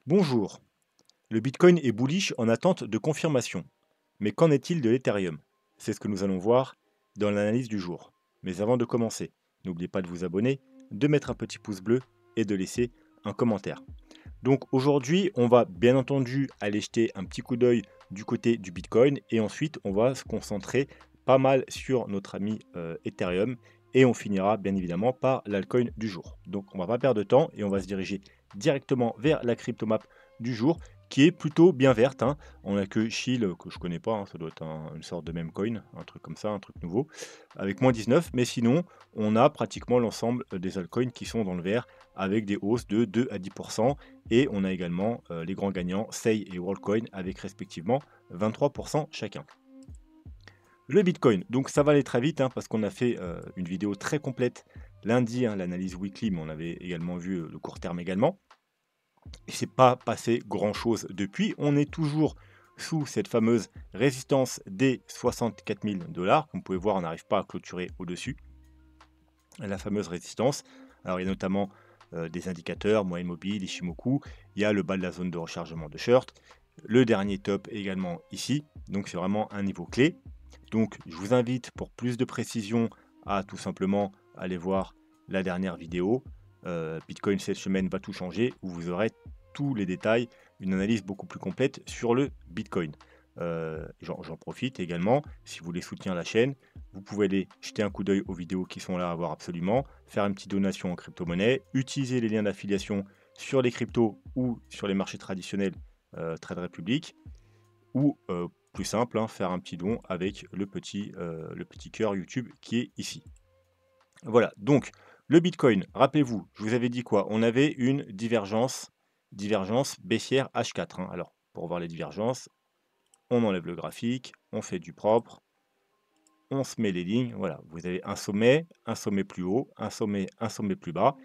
Bonjour, le Bitcoin est bullish en attente de confirmation. Mais qu'en est-il de l'Ethereum? C'est ce que nous allons voir dans l'analyse du jour. Mais avant de commencer, n'oubliez pas de vous abonner, de mettre un petit pouce bleu et de laisser un commentaire. Donc aujourd'hui, on va bien entendu aller jeter un petit coup d'œil du côté du Bitcoin et ensuite on va se concentrer pas mal sur notre ami Ethereum et on finira bien évidemment par l'altcoin du jour. Donc on va pas perdre de temps et on va se diriger directement vers la cryptomap du jour qui est plutôt bien verte, hein. On n'a que Shield que je connais pas, hein, ça doit être une sorte de même coin, un truc comme ça, un truc nouveau, avec moins 19, mais sinon on a pratiquement l'ensemble des altcoins qui sont dans le vert avec des hausses de 2 à 10%. Et on a également les grands gagnants, Sei et WorldCoin, avec respectivement 23% chacun. Le Bitcoin, donc ça va aller très vite, hein, parce qu'on a fait une vidéo très complète lundi, hein, l'analyse weekly, mais on avait également vu le court terme également. Il ne s'est pas passé grand-chose depuis. On est toujours sous cette fameuse résistance des 64 000 $. Comme vous pouvez voir, on n'arrive pas à clôturer au-dessus. La fameuse résistance. Alors, il y a notamment des indicateurs, moyenne mobile, Ishimoku. Il y a le bas de la zone de rechargement de Shirt. Le dernier top également ici. Donc, c'est vraiment un niveau clé. Donc, je vous invite pour plus de précision à tout simplement aller voir la dernière vidéo. Bitcoin cette semaine va tout changer, où vous aurez tous les détails, une analyse beaucoup plus complète sur le Bitcoin. J'en profite également, si vous voulez soutenir la chaîne, vous pouvez aller jeter un coup d'œil aux vidéos qui sont là à voir absolument, faire une petite donation en crypto-monnaie, utiliser les liens d'affiliation sur les cryptos ou sur les marchés traditionnels Trade Republic, ou plus simple, hein, faire un petit don avec le petit cœur YouTube qui est ici. Voilà, donc le Bitcoin, rappelez-vous, je vous avais dit quoi? On avait une divergence baissière H4, hein. Alors, pour voir les divergences, on enlève le graphique, on fait du propre, on se met les lignes, voilà, vous avez un sommet plus haut, un sommet plus bas,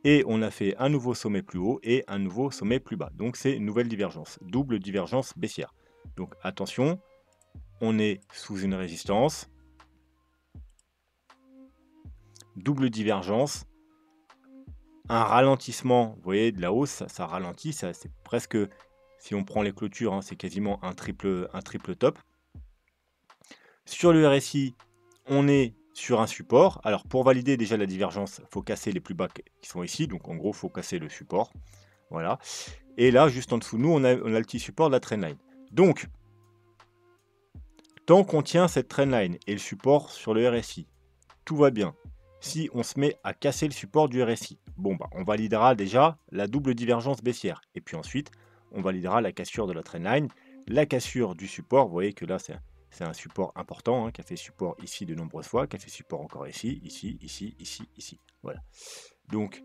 et on a fait un nouveau sommet plus haut et un nouveau sommet plus bas. Donc c'est une nouvelle divergence, double divergence baissière. Donc attention, on est sous une résistance, double divergence, un ralentissement, vous voyez, de la hausse, ça ralentit, c'est presque, si on prend les clôtures, hein, c'est quasiment un triple top. Sur le RSI, on est sur un support. Alors pour valider déjà la divergence, il faut casser les plus bas qui sont ici. Donc en gros, il faut casser le support. Voilà. Et là, juste en dessous de nous, on a le petit support de la trendline. Donc, tant qu'on tient cette trendline et le support sur le RSI, tout va bien. Si on se met à casser le support du RSI, bon bah on validera déjà la double divergence baissière. Et puis ensuite, on validera la cassure de la trendline, la cassure du support. Vous voyez que là, c'est un support important, hein, qui a fait support ici de nombreuses fois, qui a fait support encore ici, ici, ici, ici, ici. Voilà. Donc,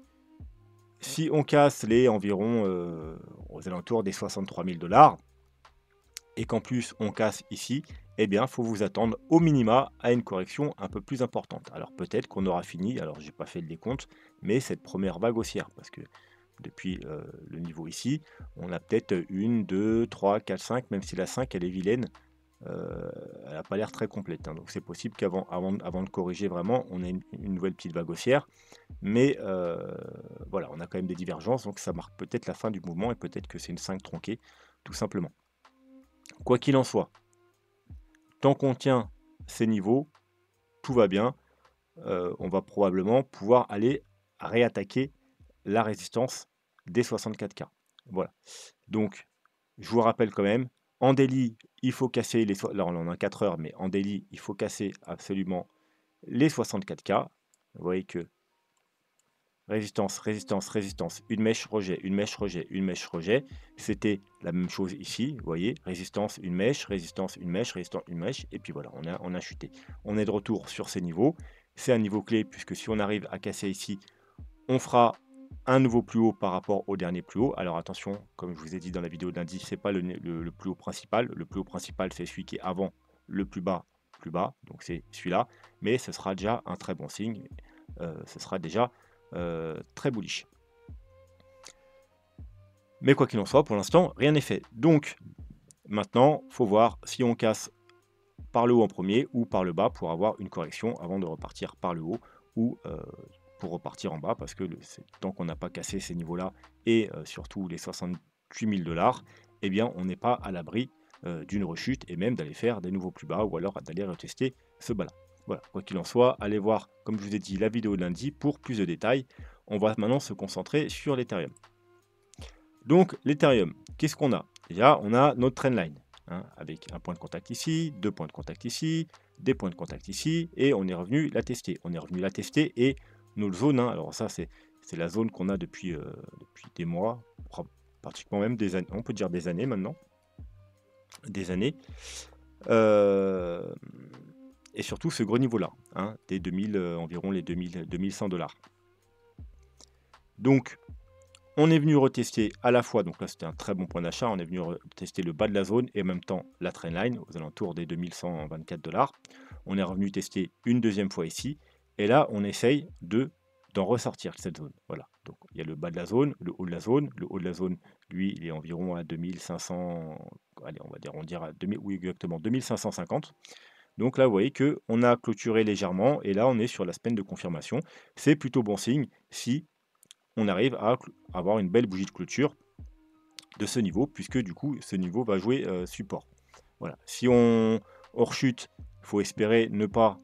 si on casse les environ aux alentours des 63 000 $, et qu'en plus on casse ici, eh bien, il faut vous attendre au minima à une correction un peu plus importante. Alors peut-être qu'on aura fini, alors j'ai pas fait le décompte, mais cette première vague haussière, parce que depuis le niveau ici, on a peut-être une, deux, trois, quatre, cinq, même si la 5 elle est vilaine, elle n'a pas l'air très complète, hein. Donc c'est possible avant de corriger vraiment, on ait une nouvelle petite vague haussière. Mais voilà, on a quand même des divergences, donc ça marque peut-être la fin du mouvement et peut-être que c'est une 5 tronquée, tout simplement. Quoi qu'il en soit, tant qu'on tient ces niveaux, tout va bien. On va probablement pouvoir aller réattaquer la résistance des 64K. Voilà. Donc, je vous rappelle quand même, en daily, il faut casser les... Là, on en a 4 heures, mais en daily, il faut casser absolument les 64K. Vous voyez que résistance, résistance, résistance, une mèche, rejet, une mèche, rejet, une mèche, rejet. C'était la même chose ici, vous voyez, résistance, une mèche, résistance, une mèche, résistance, une mèche, et puis voilà, on a chuté. On est de retour sur ces niveaux. C'est un niveau clé, puisque si on arrive à casser ici, on fera un nouveau plus haut par rapport au dernier plus haut. Alors attention, comme je vous ai dit dans la vidéo de lundi, ce n'est pas le plus haut principal. Le plus haut principal, c'est celui qui est avant le plus bas, donc c'est celui-là. Mais ce sera déjà un très bon signe. Ce sera déjà très bullish. Mais quoi qu'il en soit, pour l'instant, rien n'est fait. Donc, maintenant, il faut voir si on casse par le haut en premier ou par le bas pour avoir une correction avant de repartir par le haut ou pour repartir en bas parce que tant qu'on n'a pas cassé ces niveaux-là et surtout les 60 8000 $, eh bien, on n'est pas à l'abri d'une rechute et même d'aller faire des nouveaux plus bas ou alors d'aller retester ce bas-là. Voilà, quoi qu'il en soit, allez voir, comme je vous ai dit, la vidéo de lundi pour plus de détails. On va maintenant se concentrer sur l'Ethereum. Donc, l'Ethereum, qu'est-ce qu'on a? Déjà, on a notre trendline, hein, avec un point de contact ici, deux points de contact ici, des points de contact ici, et on est revenu la tester. On est revenu la tester et nos zones, hein, alors ça, c'est la zone qu'on a depuis des mois, pratiquement même des années, on peut dire des années maintenant, des années. Et surtout ce gros niveau-là, hein, des 2000, environ les 2100 $. Donc, on est venu retester à la fois, donc là c'était un très bon point d'achat, on est venu tester le bas de la zone et en même temps la trendline aux alentours des 2124 $. On est revenu tester une deuxième fois ici et là on essaye d'en ressortir de cette zone. Voilà, donc il y a le bas de la zone, le haut de la zone. Le haut de la zone, lui, il est environ à 2500, allez, on dira 2000, oui exactement 2550. Donc là, vous voyez qu'on a clôturé légèrement et là, on est sur la semaine de confirmation. C'est plutôt bon signe si on arrive à avoir une belle bougie de clôture de ce niveau, puisque du coup, ce niveau va jouer support. Voilà. Si on rechute, il faut espérer ne pas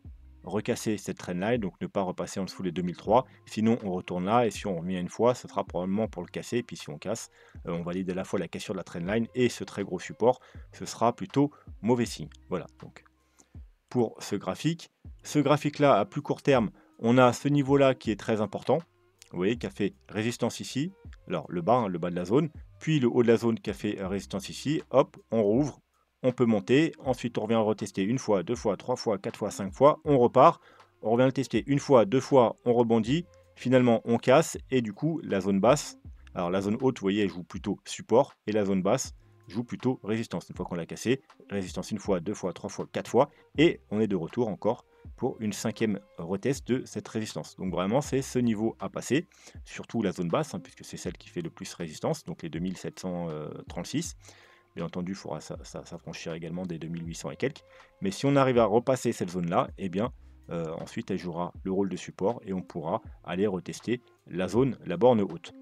recasser cette trendline, donc ne pas repasser en dessous les 2003. Sinon, on retourne là et si on revient une fois, ce sera probablement pour le casser. Et puis si on casse, on valide à la fois la cassure de la trendline et ce très gros support. Ce sera plutôt mauvais signe. Voilà. Donc pour ce graphique. Ce graphique-là, à plus court terme, on a ce niveau-là qui est très important. Vous voyez, qui a fait résistance ici. Alors, le bas, hein, le bas de la zone. Puis le haut de la zone qui a fait résistance ici. Hop, on rouvre. On peut monter. Ensuite, on revient retester une fois, deux fois, trois fois, quatre fois, cinq fois. On repart. On revient le tester une fois, deux fois. On rebondit. Finalement, on casse. Et du coup, la zone basse. Alors, la zone haute, vous voyez, elle joue plutôt support. Et la zone basse joue plutôt résistance. Une fois qu'on l'a cassé, résistance une fois, deux fois, trois fois, quatre fois, et on est de retour encore pour une cinquième retest de cette résistance. Donc vraiment, c'est ce niveau à passer, surtout la zone basse, hein, puisque c'est celle qui fait le plus résistance, donc les 2736. Bien entendu, il faudra s'affranchir également des 2800 et quelques. Mais si on arrive à repasser cette zone-là, eh bien, ensuite, elle jouera le rôle de support et on pourra aller retester la zone, la borne haute.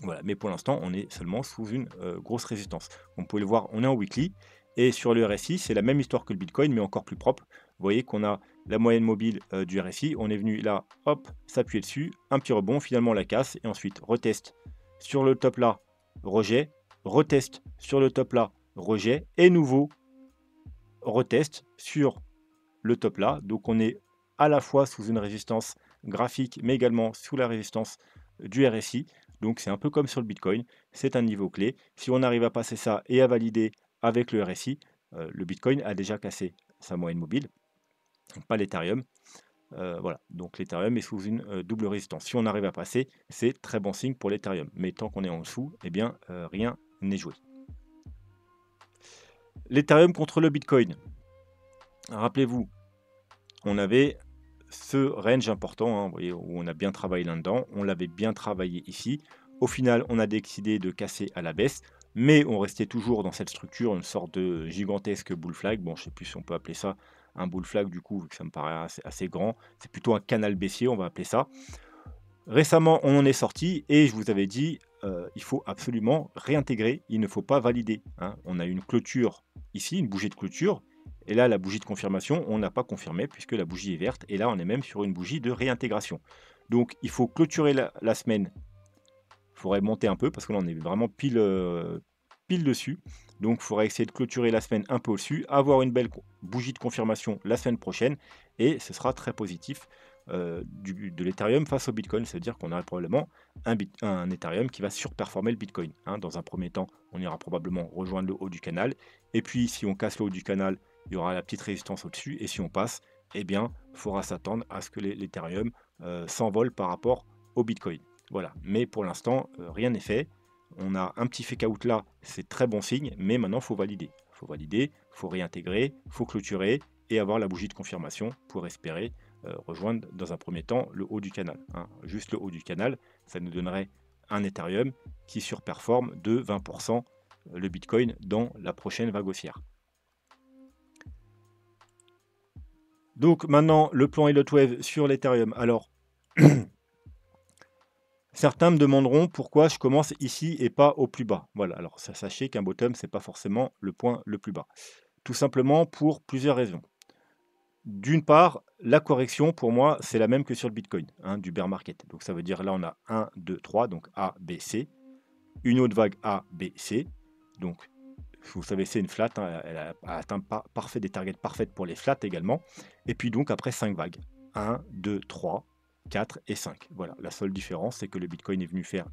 Voilà, mais pour l'instant, on est seulement sous une grosse résistance. On peut le voir, on est en weekly, et sur le RSI, c'est la même histoire que le Bitcoin, mais encore plus propre. Vous voyez qu'on a la moyenne mobile du RSI, on est venu là, hop, s'appuyer dessus, un petit rebond, finalement on la casse, et ensuite retest sur le top là, rejet, retest sur le top là, rejet, et nouveau retest sur le top là. Donc on est à la fois sous une résistance graphique, mais également sous la résistance du RSI. Donc c'est un peu comme sur le Bitcoin, c'est un niveau clé. Si on arrive à passer ça et à valider avec le RSI, le Bitcoin a déjà cassé sa moyenne mobile, pas l'Ethereum. Voilà, donc l'Ethereum est sous une double résistance. Si on arrive à passer, c'est très bon signe pour l'Ethereum. Mais tant qu'on est en dessous, eh bien rien n'est joué. L'Ethereum contre le Bitcoin. Rappelez-vous, on avait ce range important, hein, vous voyez, où on a bien travaillé là-dedans. On l'avait bien travaillé ici. Au final, on a décidé de casser à la baisse, mais on restait toujours dans cette structure, une sorte de gigantesque bull flag. Bon, je ne sais plus si on peut appeler ça un bull flag du coup, vu que ça me paraît assez grand. C'est plutôt un canal baissier, on va appeler ça. Récemment, on en est sorti et je vous avais dit, il faut absolument réintégrer, il ne faut pas valider, hein. On a une clôture ici, une bougie de clôture, et là, la bougie de confirmation, on n'a pas confirmé puisque la bougie est verte, et là, on est même sur une bougie de réintégration. Donc, il faut clôturer la semaine. Il faudrait monter un peu parce que là, on est vraiment pile dessus. Donc, il faudrait essayer de clôturer la semaine un peu au-dessus, avoir une belle bougie de confirmation la semaine prochaine, et ce sera très positif de l'Ethereum face au Bitcoin. C'est-à-dire qu'on aura probablement un Ethereum qui va surperformer le Bitcoin, hein. Dans un premier temps, on ira probablement rejoindre le haut du canal. Et puis, si on casse le haut du canal, il y aura la petite résistance au-dessus. Et si on passe, eh bien, il faudra s'attendre à ce que l'Ethereum s'envole par rapport au Bitcoin. Voilà. Mais pour l'instant, rien n'est fait. On a un petit fake out là, c'est très bon signe, mais maintenant, il faut valider. Il faut valider, il faut réintégrer, il faut clôturer et avoir la bougie de confirmation pour espérer rejoindre dans un premier temps le haut du canal, hein. Juste le haut du canal, ça nous donnerait un Ethereum qui surperforme de 20% le Bitcoin dans la prochaine vague haussière. Donc maintenant, le plan Elliott Wave sur l'Ethereum. Alors, Certains me demanderont pourquoi je commence ici et pas au plus bas. Voilà, alors sachez qu'un bottom, c'est pas forcément le point le plus bas. Tout simplement pour plusieurs raisons. D'une part, la correction, pour moi, c'est la même que sur le Bitcoin, hein, du bear market. Donc ça veut dire là, on a 1, 2, 3, donc A, B, C. Une autre vague A, B, C. Donc, vous savez, c'est une flat, hein, elle a atteint parfait des targets parfaites pour les flats également. Et puis donc, après 5 vagues. 1, 2, 3, 4 et 5. Voilà, la seule différence, c'est que le Bitcoin est venu faire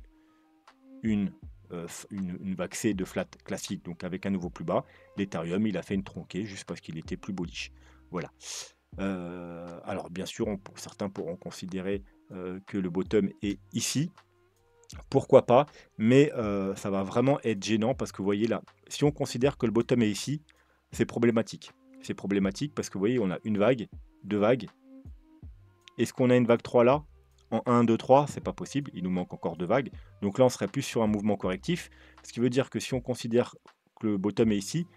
une vague C de flat classique, donc avec un nouveau plus bas. L'Ethereum, il a fait une tronquée juste parce qu'il était plus bullish. Voilà. Alors bien sûr, certains pourront considérer que le bottom est ici. Pourquoi pas, mais ça va vraiment être gênant parce que vous voyez là, si on considère que le bottom est ici, c'est problématique. C'est problématique parce que vous voyez, on a une vague, deux vagues. Est-ce qu'on a une vague 3 là? En 1, 2, 3, c'est pas possible, il nous manque encore deux vagues. Donc là, on serait plus sur un mouvement correctif, ce qui veut dire que si on considère que le bottom est ici,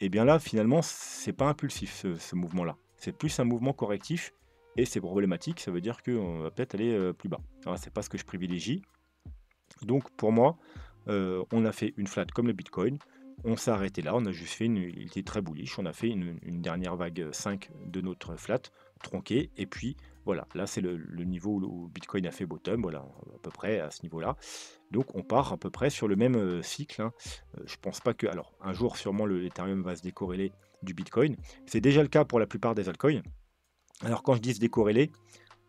et bien là, finalement, c'est pas impulsif ce mouvement-là. C'est plus un mouvement correctif et c'est problématique. Ça veut dire qu'on va peut-être aller plus bas. Alors, c'est pas ce que je privilégie. Donc pour moi, on a fait une flat comme le Bitcoin. On s'est arrêté là. On a juste fait il était très bullish. On a fait une dernière vague 5 de notre flat tronquée. Et puis voilà, là c'est le niveau où Bitcoin a fait bottom. Voilà, à peu près à ce niveau-là. Donc on part à peu près sur le même cycle, hein. Je pense pas que. Alors, un jour, sûrement, l'Ethereum va se décorréler du Bitcoin. C'est déjà le cas pour la plupart des altcoins. Alors, quand je dis se décorréler,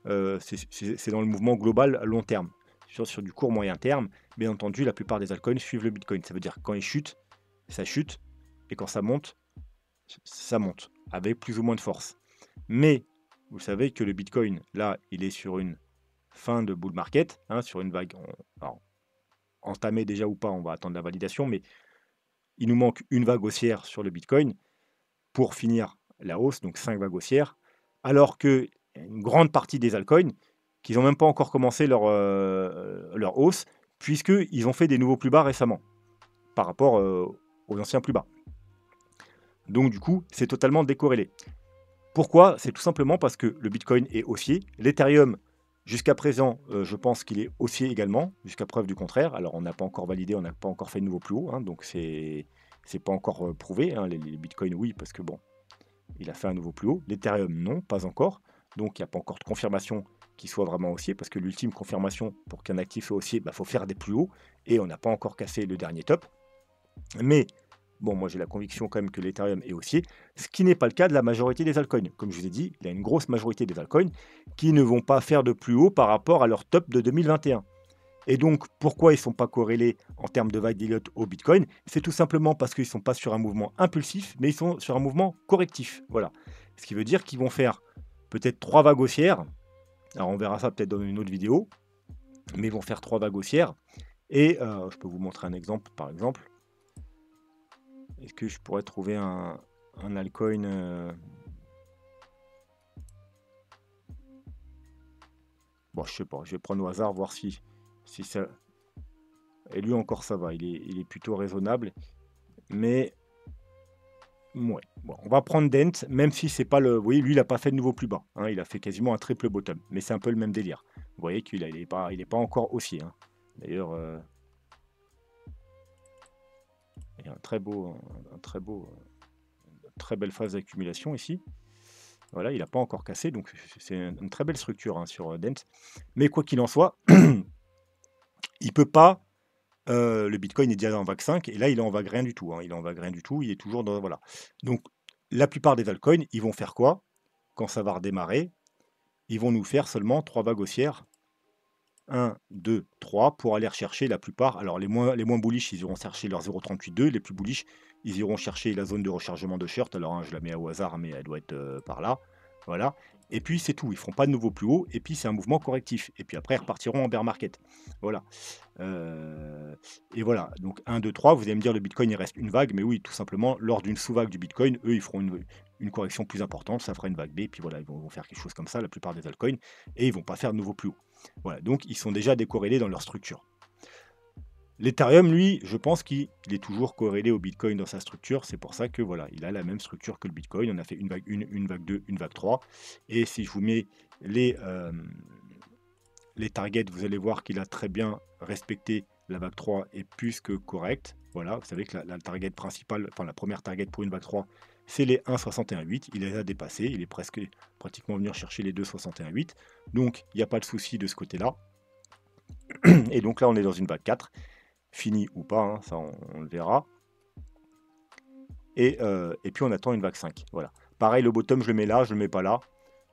c'est dans le mouvement global à long terme. Sur du court moyen terme, bien entendu, la plupart des altcoins suivent le Bitcoin. Ça veut dire que quand il chute, ça chute. Et quand ça monte, avec plus ou moins de force. Mais vous savez que le Bitcoin, là, il est sur une fin de bull market, hein, sur une vague. Alors, entamé déjà ou pas, on va attendre la validation, mais il nous manque une vague haussière sur le Bitcoin pour finir la hausse, donc 5 vagues haussières, alors que une grande partie des altcoins qui n'ont même pas encore commencé leur hausse, puisqu'ils ont fait des nouveaux plus bas récemment par rapport aux anciens plus bas. Donc du coup, c'est totalement décorrélé. Pourquoi? C'est tout simplement parce que le Bitcoin est haussier, l'Ethereum, jusqu'à présent, je pense qu'il est haussier également, jusqu'à preuve du contraire. Alors, on n'a pas encore validé, on n'a pas encore fait de nouveau plus haut, hein, donc c'est pas encore prouvé, hein. Les bitcoins, oui, parce que bon, il a fait un nouveau plus haut. L'Ethereum, non, pas encore. Donc, il n'y a pas encore de confirmation qu'il soit vraiment haussier, parce que l'ultime confirmation pour qu'un actif soit haussier, il faut faire des plus hauts, et on n'a pas encore cassé le dernier top. Mais bon, moi j'ai la conviction quand même que l'Ethereum est haussier, ce qui n'est pas le cas de la majorité des altcoins. Comme je vous ai dit, il y a une grosse majorité des altcoins qui ne vont pas faire de plus haut par rapport à leur top de 2021. Et donc, pourquoi ils ne sont pas corrélés en termes de vague d'Elliott au Bitcoin? C'est tout simplement parce qu'ils ne sont pas sur un mouvement impulsif, mais ils sont sur un mouvement correctif. Voilà. Ce qui veut dire qu'ils vont faire peut-être 3 vagues haussières. Alors, on verra ça peut-être dans une autre vidéo. Mais ils vont faire 3 vagues haussières. Et je peux vous montrer un exemple, par exemple. Est-ce que je pourrais trouver un altcoin Bon, je sais pas, je vais prendre au hasard, voir si ça... Et lui encore ça va, il est plutôt raisonnable. Mais, ouais. Bon, on va prendre Dent, même si c'est pas le... Vous voyez, lui, il n'a pas fait de nouveau plus bas, hein, il a fait quasiment un triple bottom. Mais c'est un peu le même délire. Vous voyez qu'il n'est pas encore haussier, hein. D'ailleurs, il y a très belle phase d'accumulation ici. Voilà, il n'a pas encore cassé, donc c'est une très belle structure, hein, sur Dent. Mais quoi qu'il en soit, il peut pas. Le Bitcoin est déjà en vague 5 et là il est en vague rien du tout, hein. Il est en vague rien du tout, il est toujours dans. Voilà. Donc la plupart des altcoins, ils vont faire quoi? Quand ça va redémarrer, ils vont nous faire seulement 3 vagues haussières. 1, 2, 3 pour aller rechercher la plupart. Alors les moins bullish, ils iront chercher leur 0,38,2. Les plus bullish, ils iront chercher la zone de rechargement de short. Alors, hein, je la mets au hasard, mais elle doit être par là. Voilà. Et puis c'est tout. Ils feront pas de nouveau plus haut. Et puis c'est un mouvement correctif. Et puis après, ils repartiront en bear market. Voilà. Et voilà. Donc 1, 2, 3. Vous allez me dire le Bitcoin, il reste une vague. Mais oui, tout simplement, lors d'une sous-vague du Bitcoin, eux, ils feront une correction plus importante. Ça fera une vague B. Et puis voilà, ils vont faire quelque chose comme ça, la plupart des altcoins. Et ils vont pas faire de nouveau plus haut. Voilà, donc ils sont déjà décorrélés dans leur structure. L'Ethereum, lui, je pense qu'il est toujours corrélé au Bitcoin dans sa structure. C'est pour ça que voilà, il a la même structure que le Bitcoin. On a fait une vague 1, une vague 2, une vague 3. Et si je vous mets les les targets, vous allez voir qu'il a très bien respecté la vague 3 est plus que correcte. Voilà, vous savez que la target principale, enfin la première target pour une vague 3, c'est les 1,61,8. Il les a dépassés, il est pratiquement venu chercher les 2,61,8. Donc il n'y a pas de souci de ce côté-là. Et donc là, on est dans une vague 4, finie ou pas, hein, ça on le verra. Et puis on attend une vague 5. Voilà. Pareil, le bottom, je le mets là, je le mets pas là.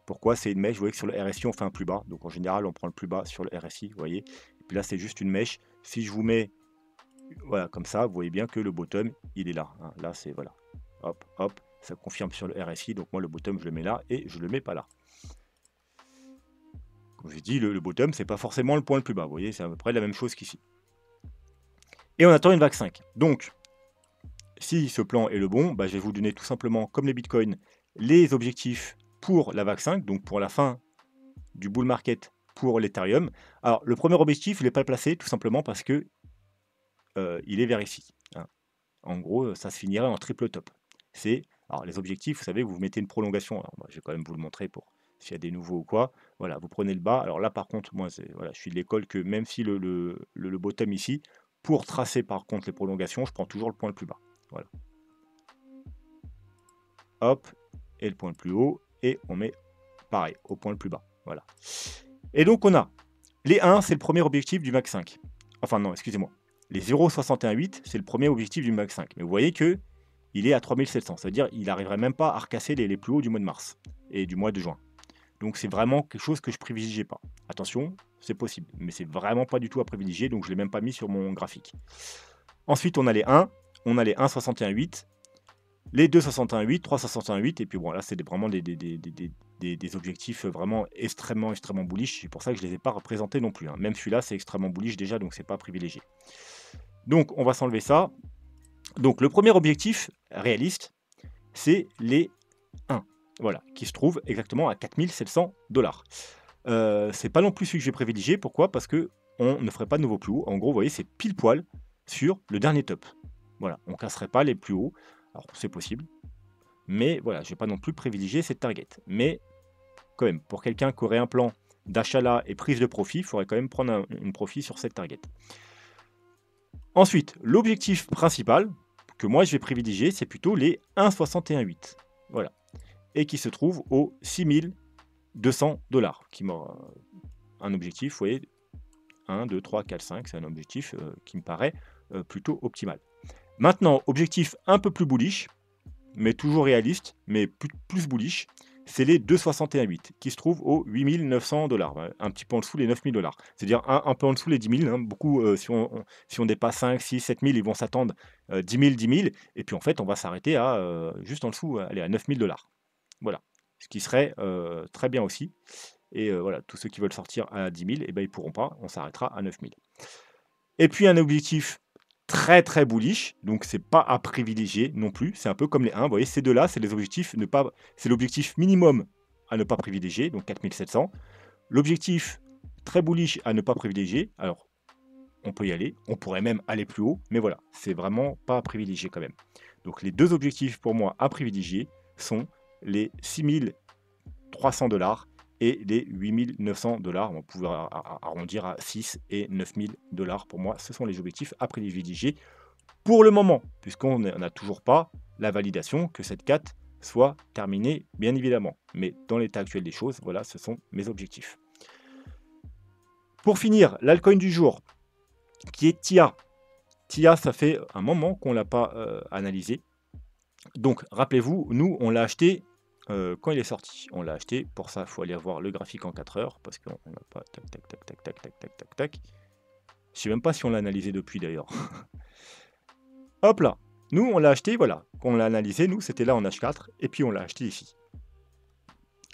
Pourquoi? C'est une mèche, vous voyez que sur le RSI, on fait un plus bas. Donc en général, on prend le plus bas sur le RSI, vous voyez. Et puis là, c'est juste une mèche. Si je vous mets, voilà, comme ça, vous voyez bien que le bottom, il est là. Hein. Là, c'est, voilà, hop, hop, ça confirme sur le RSI. Donc moi, le bottom, je le mets là et je le mets pas là. Comme je dis, le bottom, c'est pas forcément le point le plus bas. Vous voyez, c'est à peu près la même chose qu'ici. Et on attend une vague 5. Donc, si ce plan est le bon, bah, je vais vous donner tout simplement, comme les bitcoins, les objectifs pour la vague 5, donc pour la fin du bull market pour l'Ethereum. Alors, le premier objectif, je ne l'ai pas placé tout simplement parce que il est vers ici. Hein. En gros, ça se finirait en triple top. Alors les objectifs, vous savez, vous mettez une prolongation. Alors, moi, je vais quand même vous le montrer pour s'il y a des nouveaux ou quoi. Voilà, vous prenez le bas. Alors là, par contre, moi, voilà, je suis de l'école que même si le bottom ici, pour tracer par contre les prolongations, je prends toujours le point le plus bas. Voilà. Hop, et le point le plus haut, et on met pareil, au point le plus bas. Voilà. Et donc on a les 1, c'est le premier objectif du MAC 5. Enfin non, excusez-moi. Les 0,618, c'est le premier objectif du MAC 5. Mais vous voyez que il est à 3700. Ça veut dire qu'il n'arriverait même pas à recasser les plus hauts du mois de mars et du mois de juin. Donc c'est vraiment quelque chose que je ne privilégiais pas. Attention, c'est possible, mais c'est vraiment pas du tout à privilégier, donc je ne l'ai même pas mis sur mon graphique. Ensuite, on a les 1, on a les 1,618, les 2,618, 3,618, et puis bon, là, c'est vraiment des objectifs vraiment extrêmement bullish. C'est pour ça que je ne les ai pas représentés non plus. Hein. Même celui-là, c'est extrêmement bullish déjà, donc c'est pas privilégié. Donc, on va s'enlever ça. Donc, le premier objectif réaliste, c'est les 1. Voilà, qui se trouve exactement à 4700 $. C'est pas non plus celui que je vais privilégier. Pourquoi? Parce que on ne ferait pas de nouveau plus haut. En gros, vous voyez, c'est pile poil sur le dernier top. Voilà, on casserait pas les plus hauts. Alors, c'est possible. Mais voilà, je ne vais pas non plus privilégier cette target. Mais quand même, pour quelqu'un qui aurait un plan d'achat là et prise de profit, il faudrait quand même prendre un profit sur cette target. Ensuite, l'objectif principal que moi je vais privilégier, c'est plutôt les 1,618. Voilà. Et qui se trouve aux 6200 $. Qui m'aura un objectif, vous voyez, 1, 2, 3, 4, 5, c'est un objectif qui me paraît plutôt optimal. Maintenant, objectif un peu plus bullish, mais toujours réaliste, mais plus bullish, c'est les 2,618 qui se trouvent aux 8900 $, un petit peu en dessous les 9000 $. C'est-à-dire un peu en dessous les 10 000. Hein. Beaucoup, si on dépasse 5, 6, 7 000, ils vont s'attendre 10 000, 10 000. Et puis en fait, on va s'arrêter à juste en dessous, allez, à 9000 $. Voilà. Ce qui serait très bien aussi. Et voilà, tous ceux qui veulent sortir à 10 000, eh ben, ils ne pourront pas. On s'arrêtera à 9000. Et puis un objectif très bullish, donc c'est pas à privilégier non plus, c'est un peu comme les 1, vous voyez, ces deux-là, c'est les objectifs, c'est l'objectif minimum à ne pas privilégier, donc 4700. L'objectif très bullish à ne pas privilégier, alors on peut y aller, on pourrait même aller plus haut, mais voilà, c'est vraiment pas à privilégier quand même. Donc les deux objectifs pour moi à privilégier sont les 6300 $ et les 8900 $. On pouvait arrondir à 6 et 9000 $ pour moi. Ce sont les objectifs à privilégier pour le moment, puisqu'on n'a toujours pas la validation que cette 4 soit terminée, bien évidemment. Mais dans l'état actuel des choses, voilà, ce sont mes objectifs. Pour finir, l'altcoin du jour, qui est TIA. TIA, ça fait un moment qu'on ne l'a pas analysé. Donc, rappelez-vous, nous, on l'a acheté quand il est sorti. On l'a acheté, pour ça, il faut aller voir le graphique en 4 heures, parce qu'on n'a pas... Tac. Je sais même pas si on l'a analysé depuis, d'ailleurs. Hop là. Nous, on l'a acheté, voilà. Quand on l'a analysé, nous, c'était là en H4, et puis on l'a acheté ici.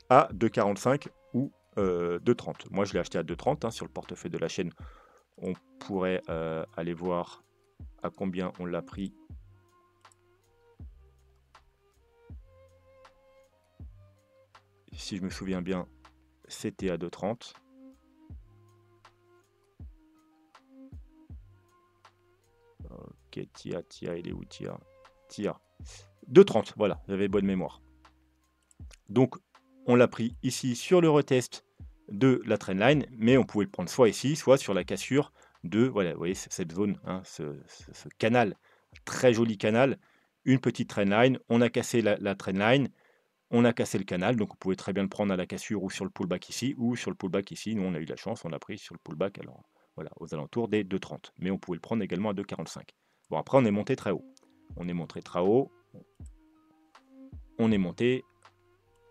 À 2,45 ou 2,30. Moi, je l'ai acheté à 2,30, hein, sur le portefeuille de la chaîne. On pourrait aller voir à combien on l'a pris. Si je me souviens bien, c'était à 2,30. Ok, TIA, il est où TIA 2,30, voilà, j'avais bonne mémoire. Donc, on l'a pris ici sur le retest de la trendline, mais on pouvait le prendre soit ici, soit sur la cassure de, voilà, vous voyez, cette zone, hein, ce canal, très joli canal, une petite trendline, on a cassé la trendline, on a cassé le canal, donc on pouvait très bien le prendre à la cassure ou sur le pullback ici, ou sur le pullback ici. Nous, on a eu de la chance, on l'a pris sur le pullback, alors voilà, aux alentours des 2,30. Mais on pouvait le prendre également à 2,45. Bon, après, on est monté très haut. On est monté très haut. On est monté,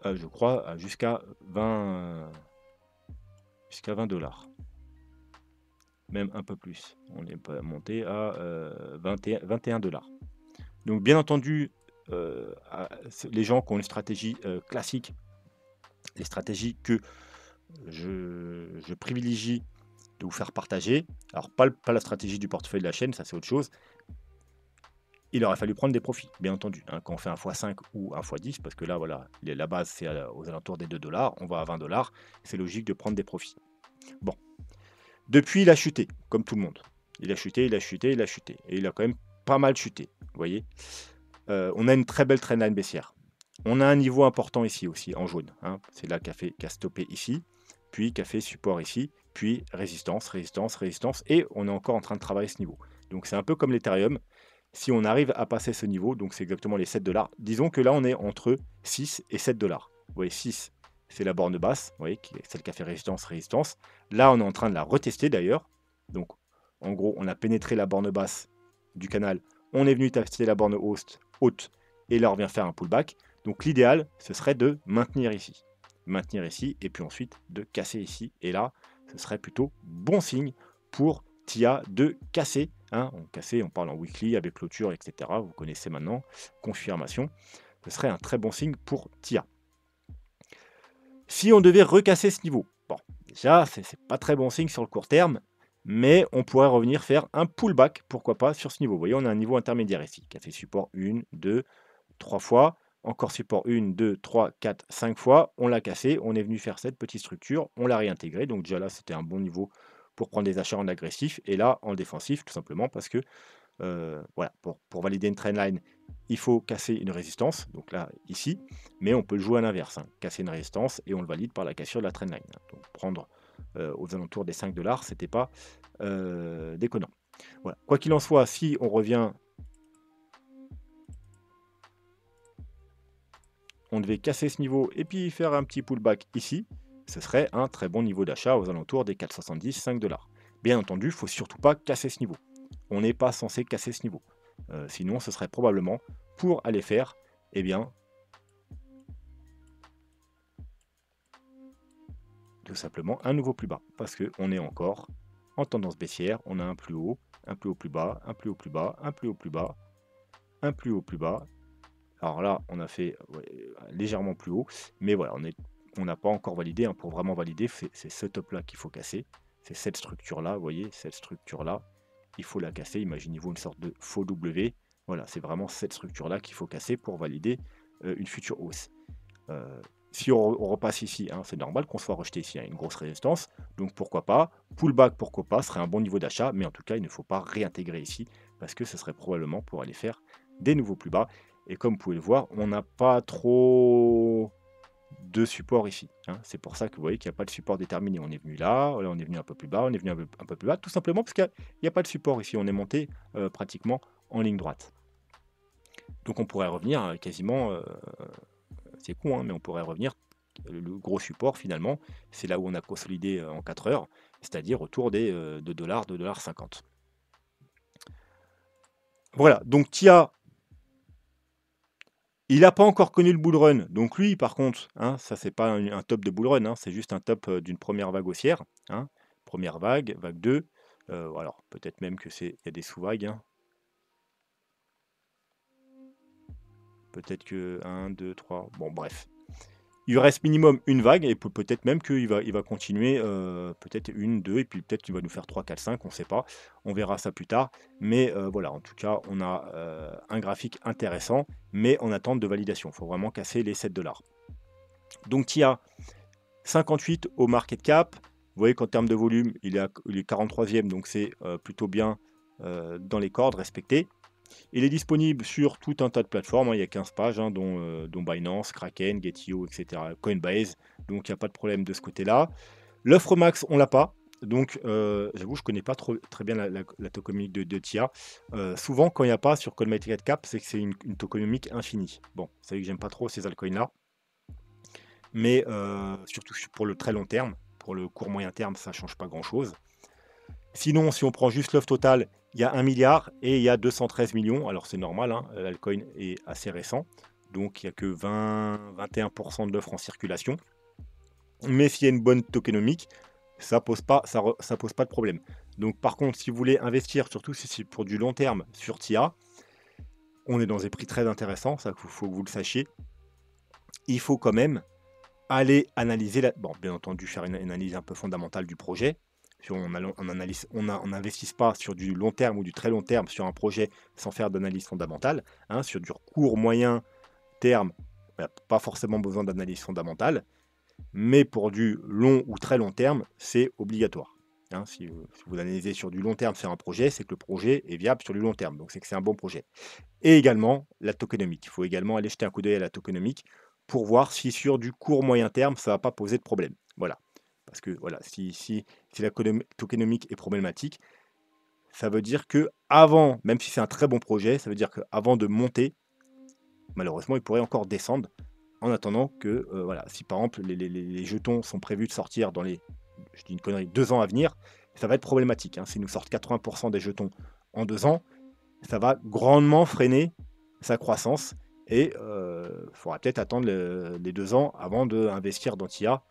je crois, jusqu'à 20, jusqu'à 20 $. Même un peu plus. On est monté à 21 $. Donc, bien entendu, les gens qui ont une stratégie classique, les stratégies que je privilégie de vous faire partager. Alors, pas la stratégie du portefeuille de la chaîne, ça c'est autre chose. Il aurait fallu prendre des profits, bien entendu. Hein, quand on fait un x5 ou un x10, parce que là, voilà, la base c'est aux alentours des 2 $, on va à 20 $, c'est logique de prendre des profits. Bon. Depuis, il a chuté, comme tout le monde. Il a chuté, il a chuté, il a chuté. Et il a quand même pas mal chuté, vous voyez. On a une très belle trendline baissière. On a un niveau important ici aussi, en jaune. Hein. C'est là qui a stoppé ici, puis qui a fait support ici, puis résistance, résistance, résistance, et on est encore en train de travailler ce niveau. Donc c'est un peu comme l'Ethereum. Si on arrive à passer ce niveau, donc c'est exactement les 7 $, disons que là on est entre 6 et 7 $. Vous voyez, 6, c'est la borne basse, vous voyez, celle qui a fait résistance, résistance. Là on est en train de la retester d'ailleurs. Donc en gros, on a pénétré la borne basse du canal, on est venu tester la borne haute, et là on revient faire un pullback. Donc l'idéal, ce serait de maintenir ici, et puis ensuite de casser ici. Et là, ce serait plutôt bon signe pour TIA de casser. Hein, on parle en weekly avec clôture, etc. Vous connaissez maintenant, confirmation. Ce serait un très bon signe pour TIA. Si on devait recasser ce niveau, bon, déjà, c'est pas très bon signe sur le court terme, mais on pourrait revenir faire un pullback, pourquoi pas, sur ce niveau. Vous voyez, on a un niveau intermédiaire ici, qui a fait support 1, 2, 3 fois. Encore support 1, 2, 3, 4, 5 fois. On l'a cassé, on est venu faire cette petite structure, on l'a réintégré. Donc déjà là, c'était un bon niveau pour prendre des achats en agressif. Et là, en défensif, tout simplement parce que, voilà, pour valider une trendline, il faut casser une résistance. Donc là, ici. Mais on peut le jouer à l'inverse. Hein, casser une résistance et on le valide par la cassure de la trendline. Donc prendre aux alentours des 5 $, c'était pas déconnant. Voilà. Quoi qu'il en soit, si on revient... on devait casser ce niveau et puis faire un petit pullback ici, ce serait un très bon niveau d'achat aux alentours des 4,70, 5 $. Bien entendu, il ne faut surtout pas casser ce niveau. On n'est pas censé casser ce niveau. Sinon, ce serait probablement pour aller faire, eh bien, tout simplement un nouveau plus bas. Parce qu'on est encore en tendance baissière, on a un plus haut plus bas, un plus haut plus bas, un plus haut plus bas, un plus haut plus bas. Alors là, on a fait légèrement plus haut, mais voilà, on n'a pas encore validé. Hein. Pour vraiment valider, c'est ce top-là qu'il faut casser. C'est cette structure-là, vous voyez, cette structure-là, il faut la casser. Imaginez-vous une sorte de faux W. Voilà, c'est vraiment cette structure-là qu'il faut casser pour valider une future hausse. Si on repasse ici, hein, c'est normal qu'on soit rejeté ici, hein, une grosse résistance. Donc pourquoi pas, pullback pourquoi pas, ce serait un bon niveau d'achat, mais en tout cas, il ne faut pas réintégrer ici, parce que ce serait probablement pour aller faire des nouveaux plus bas. Et comme vous pouvez le voir, on n'a pas trop de support ici. Hein. C'est pour ça que vous voyez qu'il n'y a pas de support déterminé. On est venu là, on est venu un peu plus bas, on est venu un peu plus bas, tout simplement parce qu'il n'y a pas de support ici. On est monté pratiquement en ligne droite. Donc on pourrait revenir quasiment, c'est con, hein, mais on pourrait revenir, le gros support finalement, c'est là où on a consolidé en 4 heures, c'est-à-dire autour des 2 $, 2,50 $. Voilà, donc TIA, il n'a pas encore connu le bull run, donc lui, par contre, hein, ça c'est pas un top de bull run, hein, c'est juste un top d'une première vague haussière. Hein, première vague, vague 2. Alors peut-être même que il y a des sous-vagues. Hein. Peut-être que 1, 2, 3. Bon, bref. Il reste minimum une vague et peut-être même qu'il va continuer peut-être une, deux, et puis peut-être qu'il va nous faire 3, 4, 5, on ne sait pas. On verra ça plus tard. Mais voilà, en tout cas, on a un graphique intéressant, mais en attente de validation. Il faut vraiment casser les 7 $. Donc TIA, 58 au market cap. Vous voyez qu'en termes de volume, il est 43e, donc c'est plutôt bien dans les cordes respectées. Il est disponible sur tout un tas de plateformes, hein. Il y a 15 pages, hein, dont Binance, Kraken, Getio, etc. Coinbase, donc il n'y a pas de problème de ce côté-là. L'offre max, on l'a pas. Donc, j'avoue, je connais pas très bien la tokenomique de TIA. Souvent, quand il n'y a pas sur CoinMarketCap, c'est que c'est une tokenomique infinie. Bon, vous savez que j'aime pas trop ces altcoins-là. Mais surtout pour le très long terme. Pour le court moyen terme, ça change pas grand-chose. Sinon, si on prend juste l'offre totale, il y a 1 milliard et il y a 213 millions. Alors, c'est normal, hein, l'altcoin est assez récent. Donc, il n'y a que 20-21% de l'offre en circulation. Mais s'il y a une bonne tokenomique, ça pose pas de problème. Donc par contre, si vous voulez investir, surtout si c'est pour du long terme sur TIA, on est dans des prix très intéressants, ça faut que vous le sachiez. Il faut quand même aller analyser, bon, bien entendu, faire une analyse un peu fondamentale du projet. Si on n'investisse pas sur du long terme ou du très long terme sur un projet sans faire d'analyse fondamentale. Hein, sur du court, moyen terme, pas forcément besoin d'analyse fondamentale. Mais pour du long ou très long terme, c'est obligatoire. Hein, si vous analysez sur du long terme sur un projet, c'est que le projet est viable sur du long terme, donc c'est que c'est un bon projet. Et également la tokenomique. Il faut également aller jeter un coup d'œil à la tokenomique pour voir si sur du court moyen terme, ça ne va pas poser de problème. Voilà. Parce que voilà, si la tokenomique est problématique, ça veut dire que avant, même si c'est un très bon projet, ça veut dire qu'avant de monter, malheureusement, il pourrait encore descendre. En attendant que, voilà, si par exemple les jetons sont prévus de sortir dans les, je dis une connerie, 2 ans à venir, ça va être problématique. Hein. S'ils nous sortent 80% des jetons en 2 ans, ça va grandement freiner sa croissance et il faudra peut-être attendre les 2 ans avant d'investir dans TIA,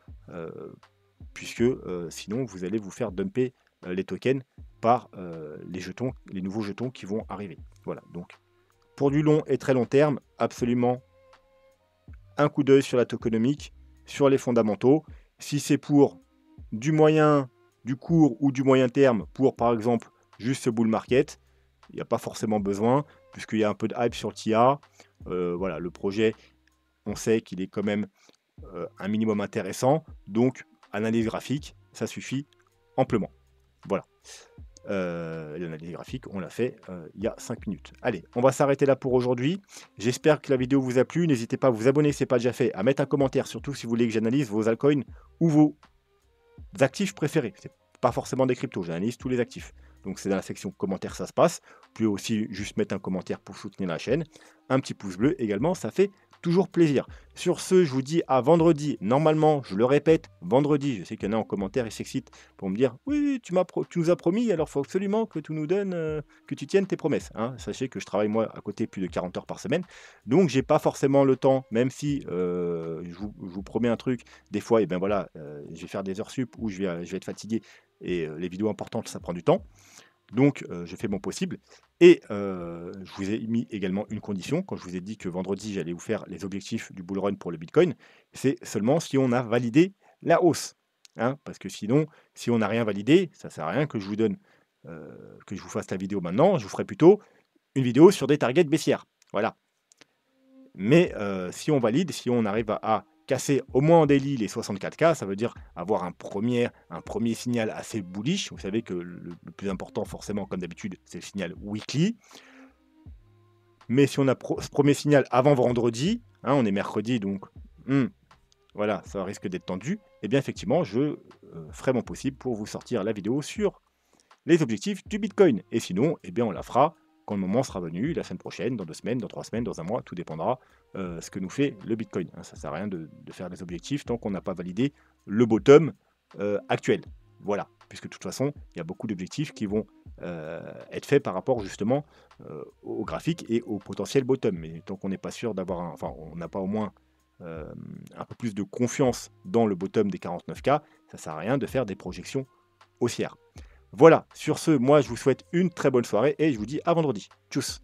puisque sinon vous allez vous faire dumper les tokens par les nouveaux jetons qui vont arriver. Voilà, donc pour du long et très long terme, absolument un coup d'œil sur la tokenomique, sur les fondamentaux. Si c'est pour du moyen, du court ou du moyen terme, pour par exemple juste ce bull market, il n'y a pas forcément besoin, puisqu'il y a un peu de hype sur le TIA. Voilà, le projet, on sait qu'il est quand même un minimum intéressant, donc analyse graphique, ça suffit amplement. Voilà. L'analyse graphique, on l'a fait il y a 5 minutes. Allez, on va s'arrêter là pour aujourd'hui. J'espère que la vidéo vous a plu. N'hésitez pas à vous abonner si ce n'est pas déjà fait, à mettre un commentaire, surtout si vous voulez que j'analyse vos altcoins ou vos actifs préférés. C'est pas forcément des cryptos, j'analyse tous les actifs. Donc c'est dans la section commentaires ça se passe. Vous pouvez aussi juste mettre un commentaire pour soutenir la chaîne. Un petit pouce bleu également, ça fait toujours plaisir. Sur ce, je vous dis à vendredi. Normalement, je le répète, vendredi. Je sais qu'il y en a en commentaire, ils s'excitent pour me dire « Oui, tu nous as promis, alors il faut absolument que tu nous donnes, que tu tiennes tes promesses. Hein. » Sachez que je travaille moi à côté plus de 40 heures par semaine. Donc j'ai pas forcément le temps, même si je vous promets un truc. Des fois, et ben voilà, je vais faire des heures sup où je vais être fatigué. Et les vidéos importantes, ça prend du temps. Donc, je fais mon possible. Et je vous ai mis également une condition. Quand je vous ai dit que vendredi, j'allais vous faire les objectifs du bull run pour le Bitcoin, c'est seulement si on a validé la hausse. Hein, parce que sinon, si on n'a rien validé, ça ne sert à rien que je vous donne, que je vous fasse la vidéo maintenant. Je vous ferai plutôt une vidéo sur des targets baissières. Voilà. Mais si on valide, si on arrive à casser au moins en daily les 64K, ça veut dire avoir un premier signal assez bullish. Vous savez que le plus important, forcément, comme d'habitude, c'est le signal weekly. Mais si on a ce premier signal avant vendredi, hein, on est mercredi, donc voilà, ça risque d'être tendu. Et bien effectivement, je ferai mon possible pour vous sortir la vidéo sur les objectifs du Bitcoin. Et sinon, eh bien, on la fera quand le moment sera venu, la semaine prochaine, dans 2 semaines, dans 3 semaines, dans un mois, tout dépendra ce que nous fait le Bitcoin. Hein, ça ne sert à rien de faire des objectifs tant qu'on n'a pas validé le bottom actuel. Voilà, puisque de toute façon, il y a beaucoup d'objectifs qui vont être faits par rapport justement au graphique et au potentiel bottom. Mais tant qu'on n'est pas sûr d'avoir enfin, on n'a pas au moins un peu plus de confiance dans le bottom des 49K, ça ne sert à rien de faire des projections haussières. Voilà, sur ce, moi je vous souhaite une très bonne soirée et je vous dis à vendredi. Tchuss!